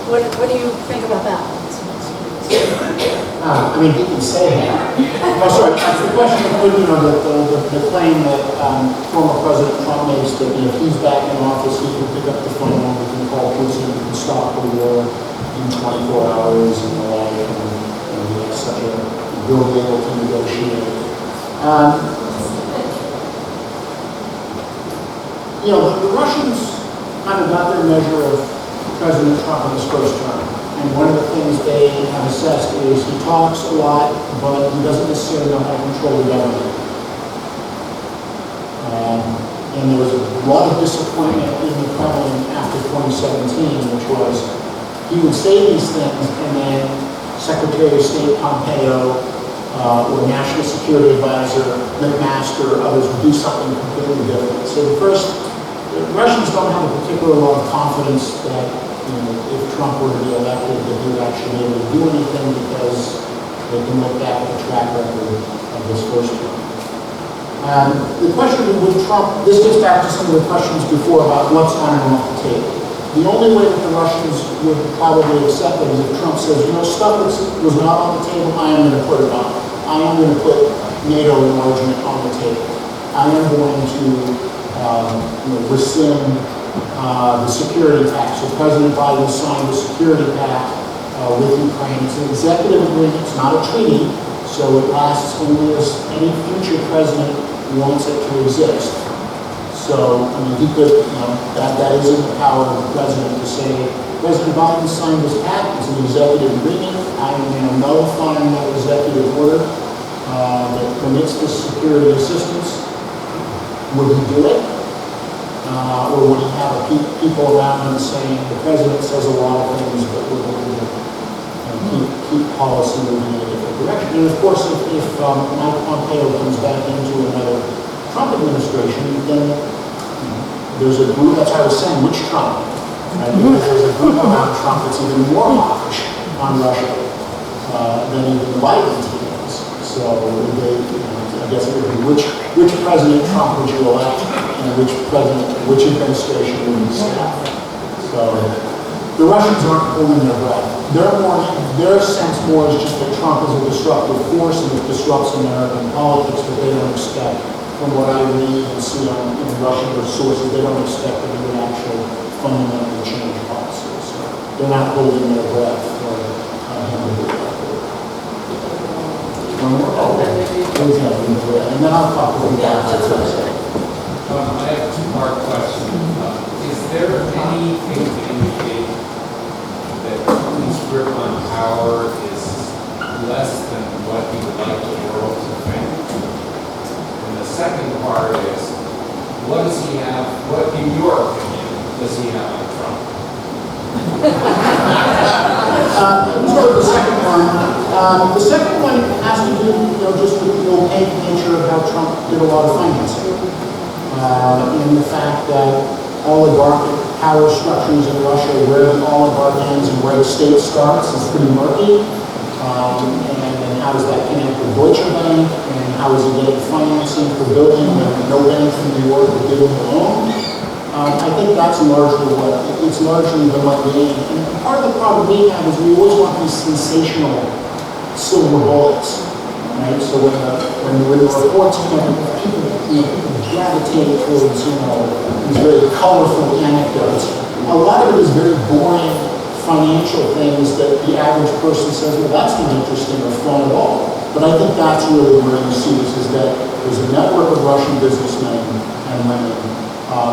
what do you think about that? I mean, he can say that. Oh, sorry, the question of the claim that former President Trump makes that if he's back in office, he can pick up the phone, we can call Putin, we can stop the war in 24 hours and the like, and he has such a will be able to negotiate. The Russians kind of got their measure of President Trump in his first term. And one of the things they have assessed is he talks a lot, but he doesn't necessarily know how to control the government. And there was a lot of disappointment in the Kremlin after 2017, which was he would say these things, and then Secretary of State Pompeo or National Security Advisor McMaster or others would do something completely different. So the Russians don't have a particular lot of confidence that if Trump were to be elected, that he would actually be able to do anything because they can look back at the track record of his first term. The question with Trump, this gets back to some of the questions before about what's on and off the table. The only way that the Russians would probably accept it is if Trump says, stuff that was not on the table, I am going to put it on. I am going to put NATO enlargement on the table. I am going to rescind the security pact. So President Biden signed the security pact with Ukraine. It's an executive agreement, it's not a treaty, so it lasts only as any future president wants it to exist. So, he could, that is in the power of the president to say, President Biden signed this pact, it's an executive agreement, I am nullifying that executive order that permits this security assistance. Would he do it? Or would he have people around him saying, the president says a lot of things, but we're going to keep policy moving in a different direction? And of course, if Mike Pompeo comes back into another Trump administration, then there's a group, that's how I was saying, which Trump? Right? Because there's a group around Trump that's even more hawkish on Russia than even the Biden team is. So I guess it would be which President Trump would you elect and which administration would you staff? So the Russians aren't holding their breath. Their sense more is just that Trump is a disruptive force and it disrupts American politics, but they don't expect, from what I read and see in Russian sources, they don't expect that it would actually fundamentally change policy. So they're not holding their breath for him to do that. One more? And then I'll talk about that. I have a two-part question. Is there anything to indicate that Putin's grip on power is less than what he would like the world to think? And the second part is, what in your opinion, does he have on Trump? Let's go with the second one. The second one has to do, just with the opaque nature of how Trump did a lot of financing. In the fact that oligarchic power structures in Russia, where the oligarch ends and where the state starts, is pretty murky. And how does that connect with Deutsche Bank? And how is he getting financing for building when no bank in New York would give him a loan? I think that's largely the mundane. And part of the problem we have is we always want these sensational silver bullets, right? So when the reports come, people gravitate towards these very colorful anecdotes. A lot of it is very boring financial things that the average person says, well, that's not interesting or fun at all. But I think that's really where you see this, is that there's a network of Russian businessmen and women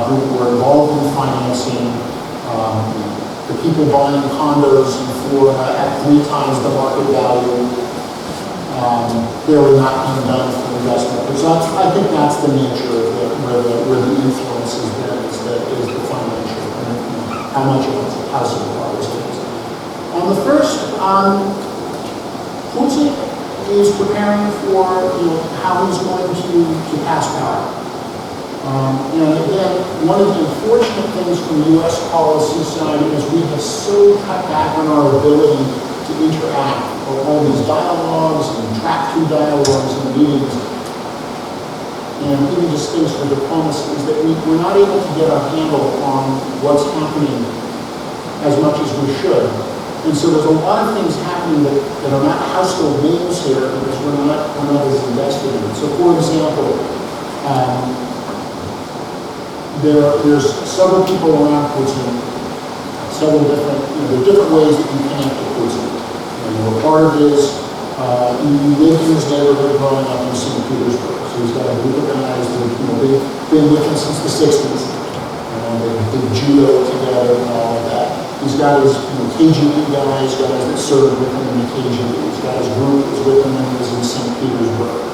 who were involved in financing, the people buying condos in Florida at 3 times the market value. Clearly not being done for investment. So I think that's the nature of where the influence has been, is the financial, how much of it's a house of cards is. On the first, Putin is preparing for, how he's going to pass power. And again, one of the unfortunate things from the U.S. policy side is we have so cut back on our ability to interact, or all these dialogues and track through dialogues and meetings, and even just things for diplomacy, is that we're not able to get our handle on what's happening as much as we should. And so there's a lot of things happening that are not household names here because we're not as invested in it. So for example, there's several people around Putin, several different, there are different ways that you connect to Putin. And part of it is, you live in his neighborhood growing up in St. Petersburg. So he's got a group of guys that have been with him since the 60s. They judo together and all of that. He's got his KGB guys that served with him in the KGB. He's got his group that was with him when he was in St. Petersburg.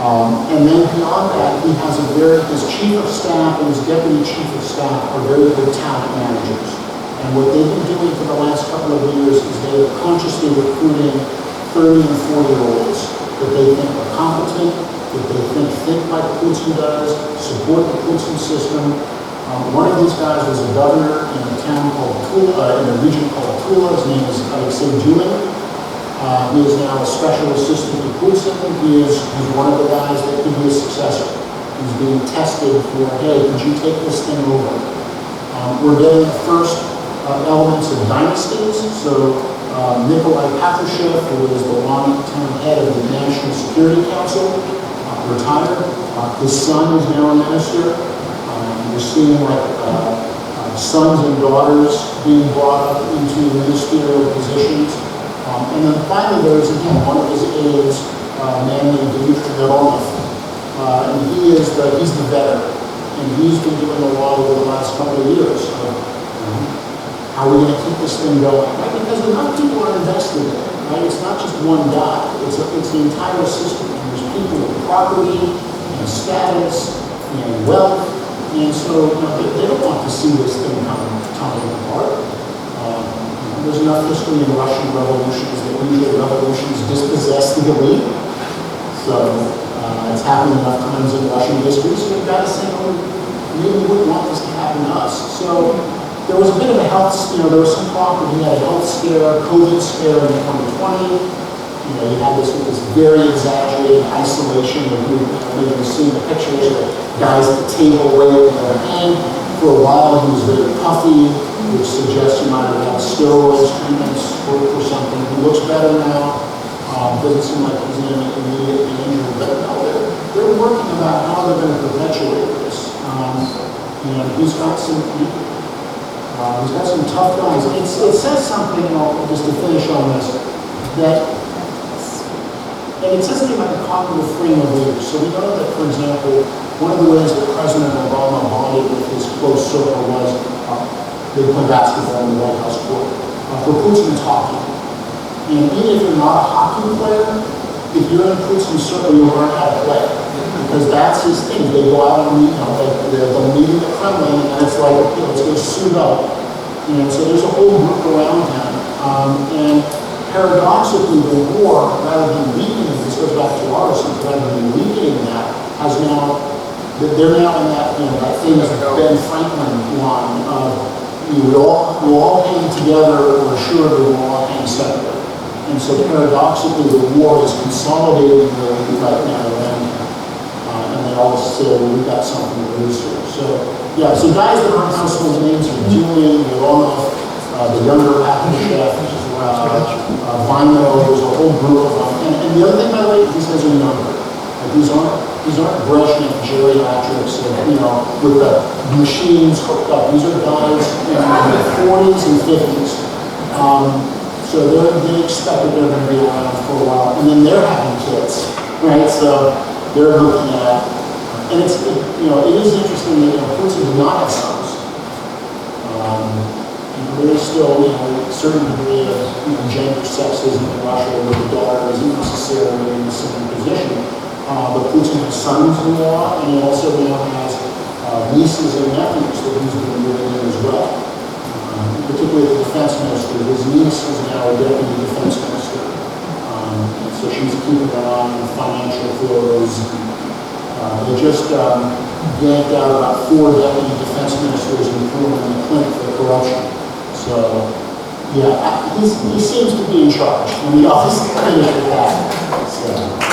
And then beyond that, he has his chief of staff and his deputy chief of staff are very good talent managers. And what they've been doing for the last couple of years is they are consciously recruiting 30 and 40-year-olds that they think are competent, that they think like Putin does, support the Putin system. One of these guys was a governor in a town called Tula, in a region called Tula. His name is Alexei Dulin. He is now a special assistant to Putin. He's one of the guys that could be a successor. He's being tested for, hey, could you take this thing over? We're getting the first elements of dynasties. So Nikolas K, who is the long-term head of the National Security Council, retired. His son is now a minister. We're seeing sons and daughters being brought up into ministerial positions. And then finally there's, again, one of his aides, a man named Dmitry Mironov. And he's the veteran. And he's been doing a lot over the last couple of years. How are we going to keep this thing going? Right? Because enough people are invested in it. Right? It's not just one guy. It's the entire system. And there's people with property and status and wealth. And so they don't want to see this thing tumbling apart. There's enough history in Russian revolutions that usually revolutions dispossess the elite. So it's happened enough times in Russian history. So we've got to say, maybe we wouldn't want this to happen to us. So there was a bit of a health, there was some talk that he had a health scare, COVID scare in 2020. You had this very exaggerated isolation of you've seen the pictures of guys at the table waving their hand. For a while he was very puffy, which suggests he might have had steroids treatments for something. He looks better now. Doesn't seem like he's in an immediate danger. But no, they're working about how they're going to perpetuate this. He's got some tough guys. It says something, just to finish on this, and it says something about the cognitive frame of leaders. So we know that, for example, one of the ways that President Obama bonded with his close circle was they play basketball in the White House court. For Putin's hockey. And even if you're not a hockey player, if you're in Putin's circle, you'll learn how to play. Because that's his thing. They go out and meet, they'll meet in the Kremlin, and it's like, it's going to suit up. And so there's a whole group around him. And paradoxically, the war, rather than weakening, this goes back to Orbis, rather than weakening that, they're now in that famous Ben Franklin line of, we'll all hang together, or assuredly we'll all hang separately. And so paradoxically, the war is consolidating right now, and they all say, we've got something to lose here. So guys that aren't household names are Julian, Mironov, the younger Chef, Vino, there's a whole group of them. And the other thing, by the way, these guys are younger. These aren't Brezhnev geriatrics, with the machines hooked up. These are guys in their 40s and 50s. So they expect that they're going to be around for a while. And then they're having kids, right? So they're looking at, and it is interesting that Putin did not have sons. There is still, a certain degree of gender sexism in Russia, where the daughter isn't necessarily in the same position. But Putin has sons-in-law, and he also now has nieces and nephews that he's been living in as well. Particularly the defense minister. His niece is now a deputy defense minister. So she's keeping an eye on financial flows. They just yanked out about 4 deputy defense ministers and threw them in the clinic for corruption. So, yeah, he seems to be in charge. And we obviously finished with that. So.